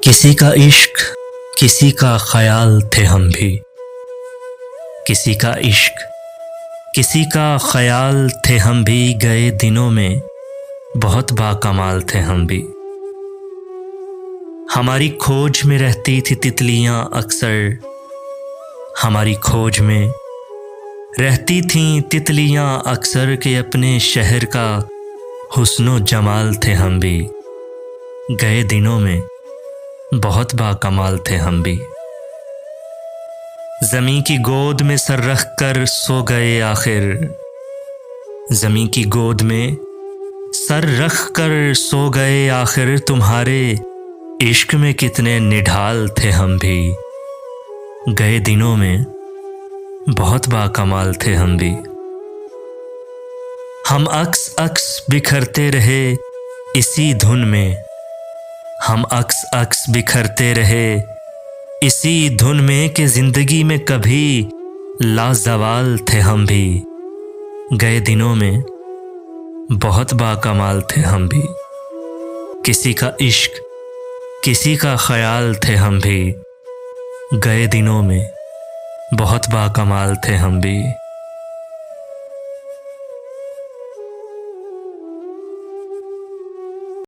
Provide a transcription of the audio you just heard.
किसी का इश्क, किसी का ख्याल थे हम भी। किसी का इश्क, किसी का ख्याल थे हम भी। गए दिनों में बहुत बाकमाल थे हम भी। हमारी खोज में रहती थी तितलियां अक्सर, हमारी खोज में रहती थीं तितलियां अक्सर के अपने शहर का हुस्नो जमाल थे हम भी। गए दिनों में बहुत बाकमाल थे हम भी। ज़मीं की गोद में सर रख कर सो गए आखिर, ज़मीं की गोद में सर रख कर सो गए आखिर। तुम्हारे इश्क में कितने निढाल थे हम भी। गए दिनों में बहुत बाकमाल थे हम भी। हम अक्स अक्स बिखरते रहे इसी धुन में, हम अक्स अक्स बिखरते रहे इसी धुन में कि जिंदगी में कभी लाजवाल थे हम भी। गए दिनों में बहुत बाकमाल थे हम भी। किसी का इश्क, किसी का ख्याल थे हम भी। गए दिनों में बहुत बाकमाल थे हम भी।